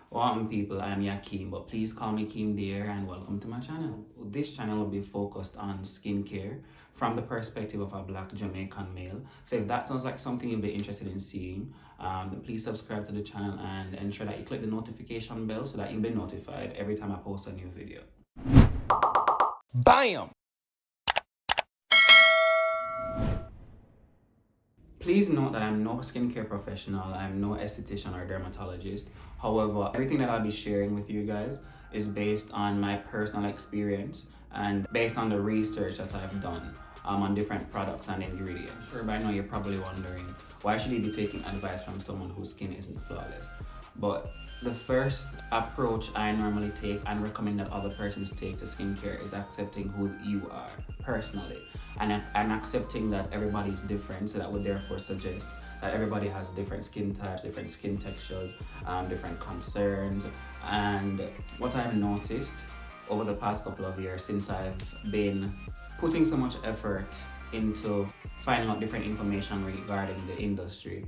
Welcome people, I'm Yakeem, but please call me KeemDier and welcome to my channel. This channel will be focused on skincare from the perspective of a black Jamaican male. So if that sounds like something you'll be interested in seeing, then please subscribe to the channel and ensure that you click the notification bell so that you'll be notified every time I post a new video. BAM! Please note that I'm no skincare professional, I'm no esthetician or dermatologist. However, everything that I'll be sharing with you guys is based on my personal experience and based on the research that I've done on different products and ingredients. Sure, by now you're probably wondering, why should you be taking advice from someone whose skin isn't flawless? But the first approach I normally take and recommend that other persons take to skincare is accepting who you are personally and accepting that everybody is different, so that would therefore suggest that everybody has different skin types, different skin textures, different concerns. And what I've noticed over the past couple of years since I've been putting so much effort into finding out different information regarding the industry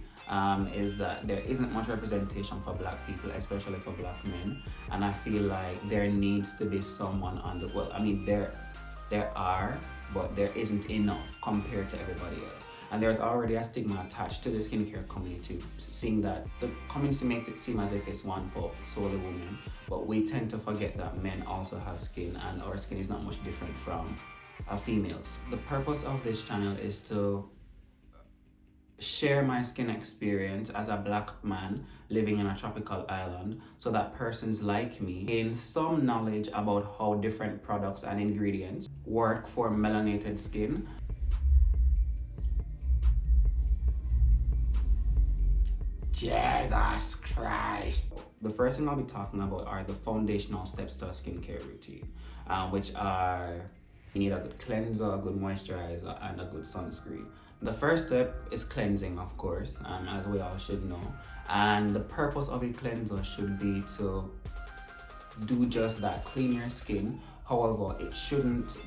is that there isn't much representation for black people, especially for black men. And I feel like there needs to be someone on the, well, I mean, there are, but there isn't enough compared to everybody else. And there's already a stigma attached to the skincare community, seeing that the community makes it seem as if it's one for solely women, but we tend to forget that men also have skin, and our skin is not much different from females. The purpose of this channel is to share my skin experience as a black man living in a tropical island, so that persons like me gain some knowledge about how different products and ingredients work for melanated skin. Jesus Christ! The first thing I'll be talking about are the foundational steps to a skincare routine, which are: you need a good cleanser, a good moisturizer, and a good sunscreen. The first step is cleansing, of course, as we all should know. And the purpose of a cleanser should be to do just that, clean your skin. However, it shouldn't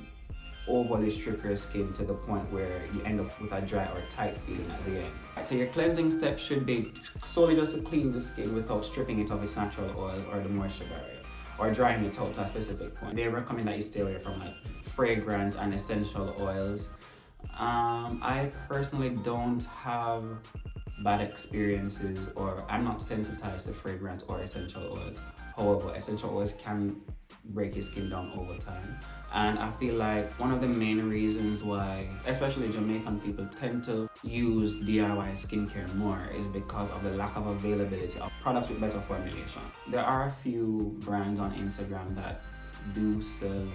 overly strip your skin to the point where you end up with a dry or tight feeling at the end. So your cleansing step should be solely just to clean the skin without stripping it of its natural oil or the moisture barrier, or drying it out to a specific point. They recommend that you stay away from like fragrance and essential oils. I personally don't have bad experiences, or I'm not sensitized to fragrance or essential oils. However, essential oils can break your skin down over time. And I feel like one of the main reasons why, especially Jamaican people, tend to use DIY skincare more is because of the lack of availability of products with better formulation. There are a few brands on Instagram that do sell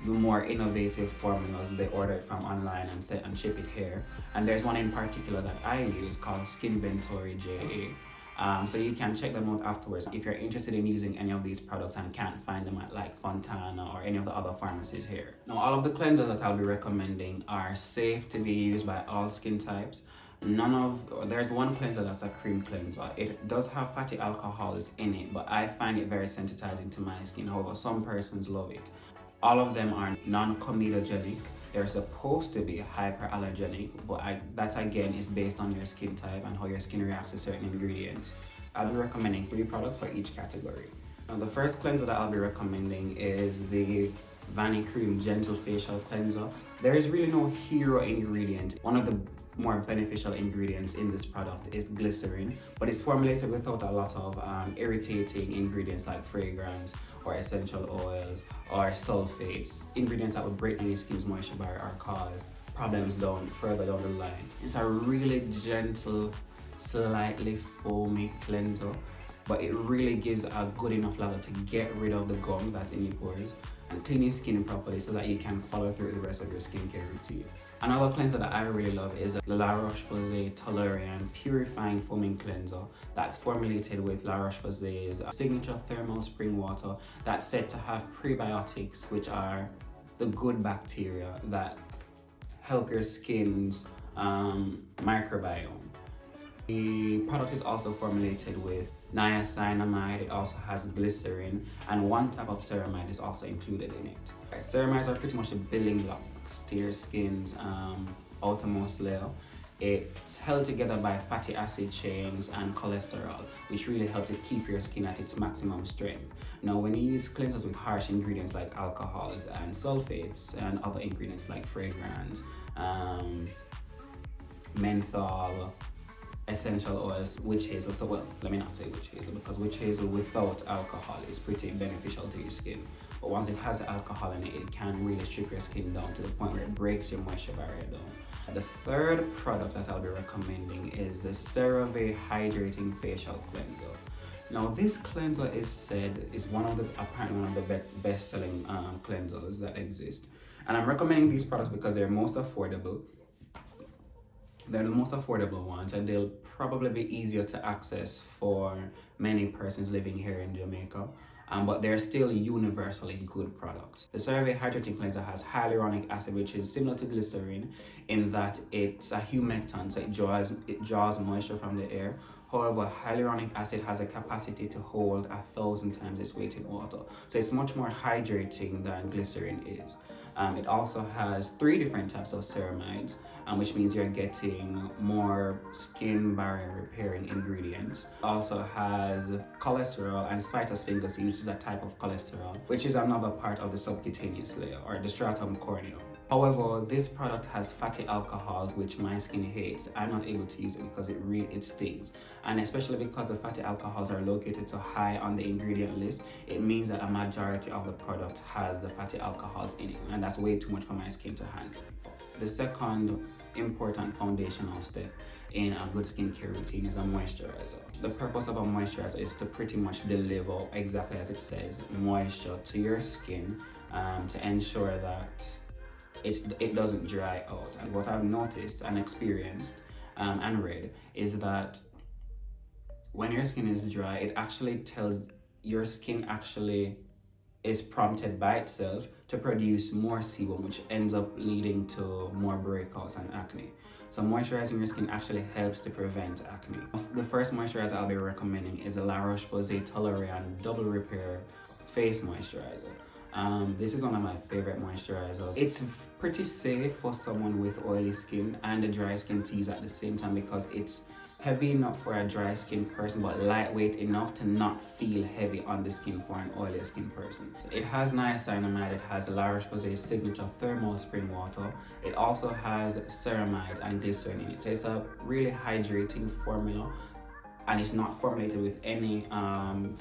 the more innovative formulas. They order it from online and ship it here. And there's one in particular that I use called Skinventory JA. So you can check them out afterwards if you're interested in using any of these products and can't find them at like Fontana or any of the other pharmacies here. Now, all of the cleansers that I'll be recommending are safe to be used by all skin types. There's one cleanser that's a cream cleanser. It does have fatty alcohols in it, but I find it very sensitizing to my skin. However, some persons love it. All of them are non-comedogenic. They're supposed to be hyperallergenic, but that again is based on your skin type and how your skin reacts to certain ingredients. I'll be recommending 3 products for each category. Now, the first cleanser that I'll be recommending is the Vanny Cream Gentle Facial Cleanser. There is really no hero ingredient. One of the more beneficial ingredients in this product is glycerin, but it's formulated without a lot of irritating ingredients like fragrance or essential oils or sulfates, ingredients that would break down your skin's moisture barrier or cause problems further down the line. It's a really gentle, slightly foamy cleanser, but it really gives a good enough level to get rid of the gum that's in your pores and clean your skin properly so that you can follow through the rest of your skincare routine. Another cleanser that I really love is the La Roche-Posay Toleriane Purifying Foaming Cleanser that's formulated with La Roche-Posay's signature thermal spring water that's said to have prebiotics, which are the good bacteria that help your skin's microbiome. The product is also formulated with niacinamide. It also has glycerin, and one type of ceramide is also included in it. Ceramides are pretty much the building blocks to your skin's outermost layer, It's held together by fatty acid chains and cholesterol, which really help to keep your skin at its maximum strength. Now, when you use cleansers with harsh ingredients like alcohols and sulfates and other ingredients like fragrance, menthol, essential oils, witch hazel. So, well, let me not say witch hazel, because witch hazel without alcohol is pretty beneficial to your skin. But once it has alcohol in it, it can really strip your skin down to the point where it breaks your moisture barrier down. The third product that I'll be recommending is the CeraVe Hydrating Facial Cleanser. Now, this cleanser is said is apparently one of the best-selling cleansers that exist. And I'm recommending these products because they're most affordable. They're the most affordable ones, and they'll probably be easier to access for many persons living here in Jamaica. But they're still universally good products. The CeraVe Hydrating Cleanser has hyaluronic acid, which is similar to glycerin in that it's a humectant, so it draws moisture from the air. However, hyaluronic acid has a capacity to hold 1,000 times its weight in water, so it's much more hydrating than glycerin is. It also has 3 different types of ceramides, which means you're getting more skin barrier repairing ingredients. It also has cholesterol and sphingosine, which is a type of cholesterol, which is another part of the subcutaneous layer or the stratum corneum. However, this product has fatty alcohols, which my skin hates. I'm not able to use it because it stings. And especially because the fatty alcohols are located so high on the ingredient list, it means that a majority of the product has the fatty alcohols in it. And that's way too much for my skin to handle. The second important foundational step in a good skincare routine is a moisturizer. The purpose of a moisturizer is to pretty much deliver, exactly as it says, moisture to your skin to ensure that it doesn't dry out. And what I've noticed and experienced and read is that when your skin is dry, it actually tells your skin actually is prompted by itself to produce more sebum, which ends up leading to more breakouts and acne. So moisturizing your skin actually helps to prevent acne. The first moisturizer I'll be recommending is the La Roche-Posay Toleriane Double Repair Face Moisturizer. This is one of my favorite moisturizers. It's pretty safe for someone with oily skin and a dry skin to use at the same time because it's heavy enough for a dry skin person but lightweight enough to not feel heavy on the skin for an oily skin person. So it has niacinamide, it has La Roche-Posay's signature thermal spring water. It also has ceramides and glycerin in it. So it's a really hydrating formula, and it's not formulated with any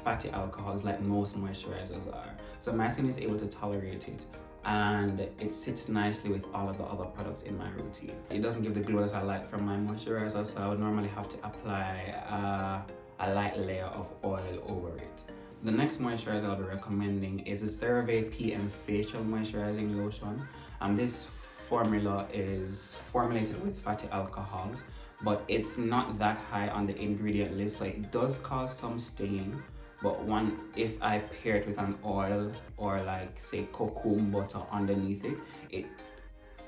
fatty alcohols like most moisturizers are. So my skin is able to tolerate it, and it sits nicely with all of the other products in my routine. It doesn't give the glow that I like from my moisturizer, so I would normally have to apply a light layer of oil over it. The next moisturizer I'll be recommending is the CeraVe PM Facial Moisturizing Lotion. This formula is formulated with fatty alcohols, but it's not that high on the ingredient list, so it does cause some stinging. But if I pair it with an oil or like say cocoa butter underneath it, it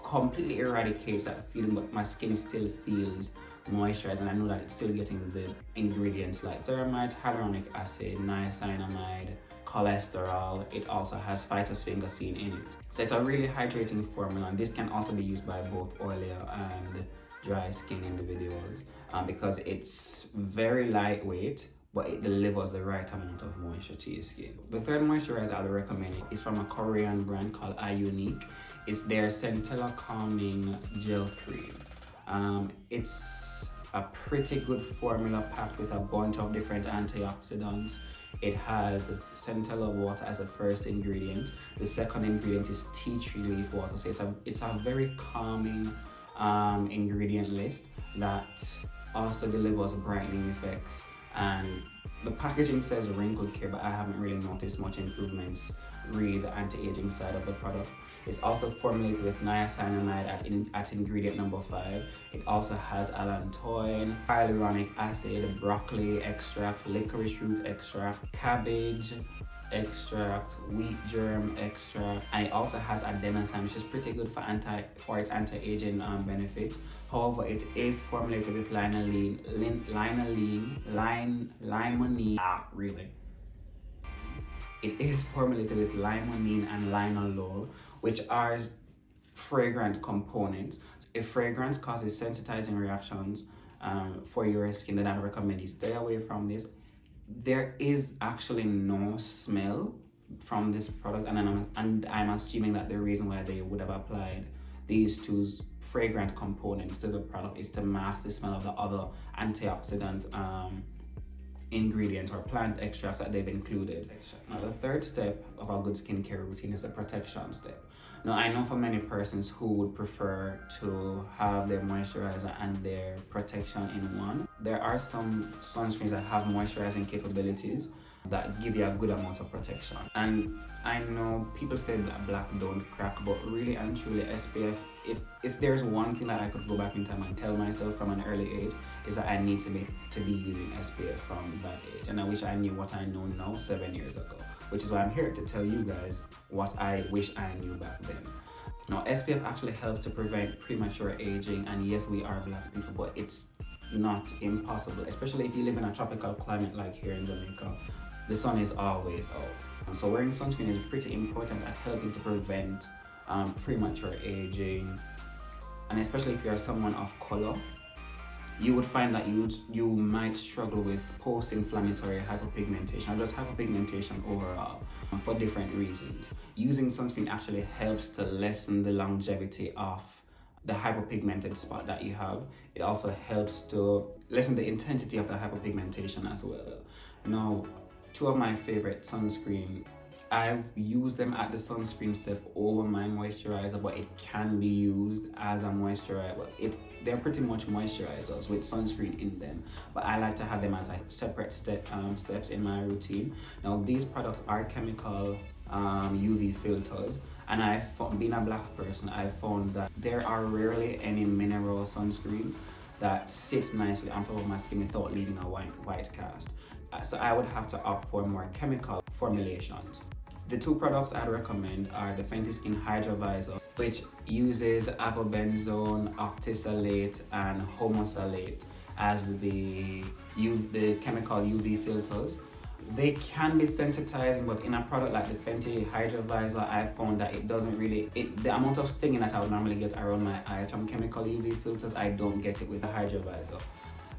completely eradicates that feeling, but my skin still feels moisturized, and I know that it's still getting the ingredients like ceramides, hyaluronic acid, niacinamide, cholesterol. It also has phytosphingosine in it. So it's a really hydrating formula, and this can also be used by both oilier and dry skin individuals because it's very lightweight, but it delivers the right amount of moisture to your skin. The third moisturizer I'll be recommending is from a Korean brand called iUnique. It's their Centella Calming Gel Cream. It's a pretty good formula packed with a bunch of different antioxidants. It has centella water as a first ingredient. The second ingredient is tea tree leaf water. So it's a very calming ingredient list that also delivers brightening effects. And the packaging says wrinkle care, but I haven't really noticed much improvements re the anti-aging side of the product. It's also formulated with niacinamide at ingredient number 5. It also has allantoin, hyaluronic acid, broccoli extract, licorice root extract, cabbage extract, wheat germ extract, and it also has adenosine, which is pretty good for its anti-aging benefits. However, it is formulated with limonene. It is formulated with limonene and linalool, which are fragrant components. If fragrance causes sensitizing reactions for your skin, then I'd recommend you stay away from this. There is actually no smell from this product, and I'm assuming that the reason why they would have applied these two fragrant components to the product is to mask the smell of the other antioxidant ingredients or plant extracts that they've included. Now, the third step of a good skincare routine is the protection step. Now, I know for many persons who would prefer to have their moisturizer and their protection in one. There are some sunscreens that have moisturizing capabilities that give you a good amount of protection. And I know people say that black don't crack, but really and truly SPF, if there's one thing that I could go back in time and tell myself from an early age, is that I need to be using SPF from that age. And I wish I knew what I know now 7 years ago, which is why I'm here to tell you guys what I wish I knew back then. Now, SPF actually helps to prevent premature aging, and yes, we are black people, but it's not impossible, especially if you live in a tropical climate like here in Jamaica. The sun is always out. So wearing sunscreen is pretty important at helping to prevent premature aging. And especially if you're someone of color, you would find that you might struggle with post-inflammatory hyperpigmentation or just hyperpigmentation overall for different reasons. Using sunscreen actually helps to lessen the longevity of the hyperpigmented spot that you have. It also helps to lessen the intensity of the hyperpigmentation as well. Now, two of my favorite sunscreen, I use them at the sunscreen step over my moisturizer, but it can be used as a moisturizer. They're pretty much moisturizers with sunscreen in them, but I like to have them as separate steps in my routine. Now, these products are chemical UV filters, and being a black person, I've found that there are rarely any mineral sunscreens that sit nicely on top of my skin without leaving a white cast. So I would have to opt for more chemical formulations. The two products I'd recommend are the Fenty Skin Hydra Visor, which uses avobenzone, octisalate, and homosalate as the chemical UV filters. They can be sensitizing, but in a product like the Fenty Hydra Visor, I found that it doesn't really, the amount of stinging that I would normally get around my eyes from chemical UV filters, I don't get it with the Hydra Visor.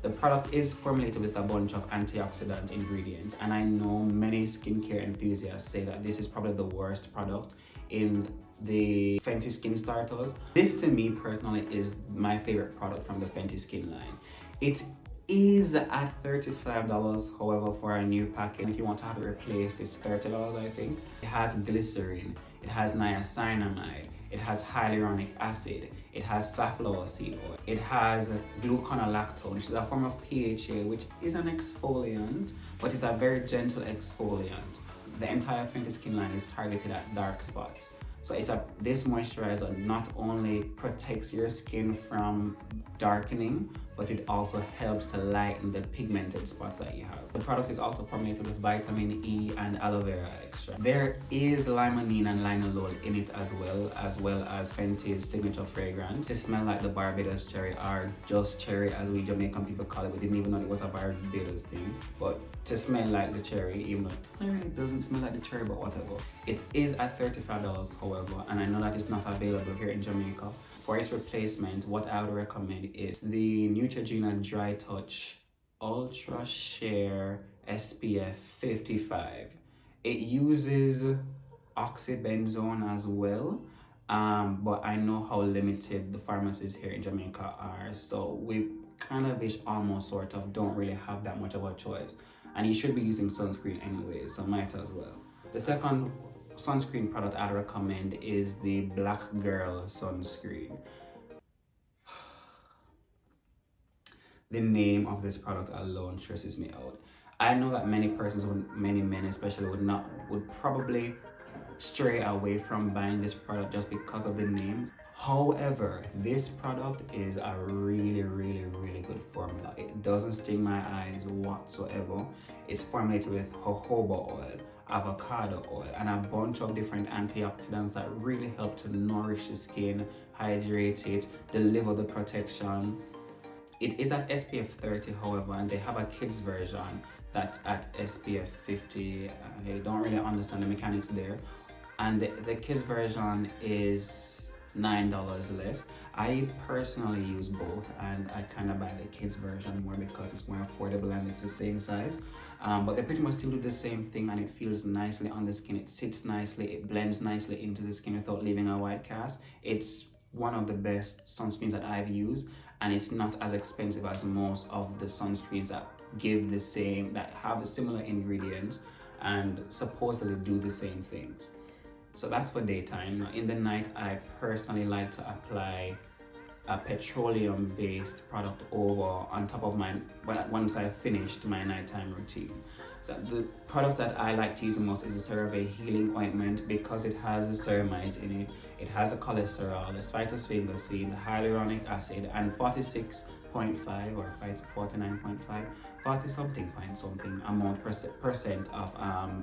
The product is formulated with a bunch of antioxidant ingredients, and I know many skincare enthusiasts say that this is probably the worst product in the Fenty Skin Starters. This, to me personally, is my favorite product from the Fenty Skin line. It is at $35, however, for a new package. If you want to have it replaced, it's $30, I think. It has glycerin, it has niacinamide, it has hyaluronic acid, it has safflower seed oil, it has gluconolactone, which is a form of PHA, which is an exfoliant, but it's a very gentle exfoliant. The entire Fenty Skin line is targeted at dark spots. So this moisturizer not only protects your skin from darkening, but it also helps to lighten the pigmented spots that you have. The product is also formulated with vitamin E and aloe vera extract. There is limonene and linalool in it as well as Fenty's signature fragrance. It smells like the Barbados cherry, or just cherry as we Jamaican people call it. We didn't even know it was a Barbados thing, but to smell like the cherry, even though it really doesn't smell like the cherry, but whatever. It is at $35, however, and I know that it's not available here in Jamaica. For its replacement, what I would recommend is the Neutrogena Dry Touch Ultra Sheer SPF 55. It uses oxybenzone as well, but I know how limited the pharmacies here in Jamaica are, so we kind of almost sort of don't really have that much of a choice. And you should be using sunscreen anyway, so might as well. The second sunscreen product I'd recommend is the Black Girl sunscreen. The name of this product alone stresses me out. I know that many men especially would probably stray away from buying this product just because of the name. However, this product is a really good formula. It doesn't sting my eyes whatsoever. It's formulated with jojoba oil, avocado oil, and a bunch of different antioxidants that really help to nourish the skin, hydrate it, deliver the protection. It is at SPF 30, however, and they have a kids version that's at SPF 50. I don't really understand the mechanics there. And the kids version is $9 less. I personally use both, and I kind of buy the kids version more because it's more affordable and it's the same size. But they pretty much still do the same thing, and it feels nicely on the skin. It sits nicely, it blends nicely into the skin without leaving a white cast. It's one of the best sunscreens that I've used, and it's not as expensive as most of the sunscreens that give the same, that have similar ingredients and supposedly do the same things. So that's for daytime. Now, in the night, I personally like to apply a petroleum based product over on top of my, once I've finished my nighttime routine. So the product that I like to use the most is the CeraVe Healing Ointment, because it has the ceramides in it, it has the cholesterol, the phytosphingosine, the hyaluronic acid, and 46.5 or 49.5, 40 something point something amount percent of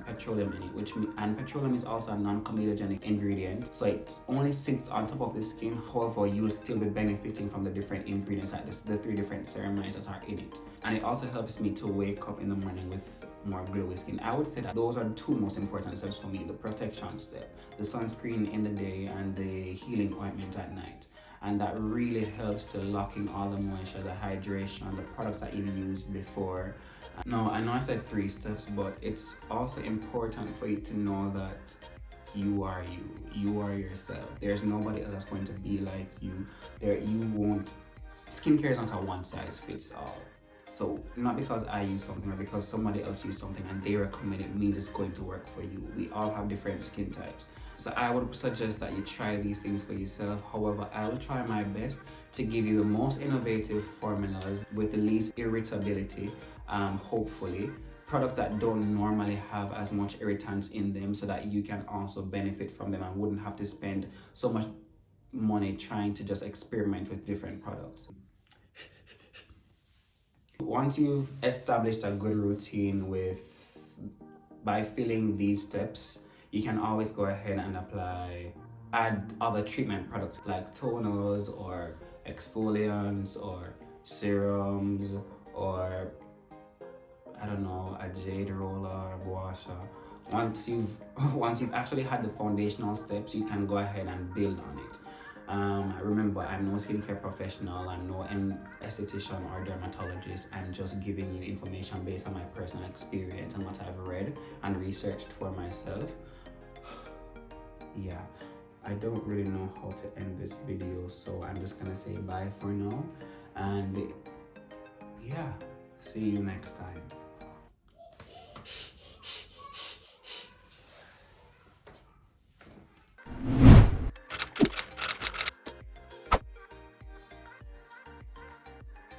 petroleum in it, and petroleum is also a non-comedogenic ingredient, so it only sits on top of the skin. However, you'll still be benefiting from the different ingredients, like the 3 different ceramides that are in it. And it also helps me to wake up in the morning with more glowy skin. I would say that those are the 2 most important steps for me: the protection step, the sunscreen in the day, and the healing ointment at night. And that really helps to lock in all the moisture, the hydration, the products that you've used before. Now, I know I said 3 steps, but it's also important for you to know that you are you are yourself. There's nobody else that's going to be like you. Skincare is not a one size fits all. So not because I use something or because somebody else used something and they recommend it means it's going to work for you. We all have different skin types. So I would suggest that you try these things for yourself. However, I will try my best to give you the most innovative formulas with the least irritability, hopefully. Products that don't normally have as much irritants in them, so that you can also benefit from them and wouldn't have to spend so much money trying to just experiment with different products. Once you've established a good routine by filling these steps, you can always go ahead and add other treatment products like toners or exfoliants or serums or, I don't know, a jade roller or gua sha. Once you've actually had the foundational steps, you can go ahead and build on it. Remember, I'm no skincare professional, I'm no esthetician or dermatologist. I'm just giving you information based on my personal experience and what I've read and researched for myself. Yeah, I don't really know how to end this video, so I'm just gonna say bye for now, and yeah, see you next time.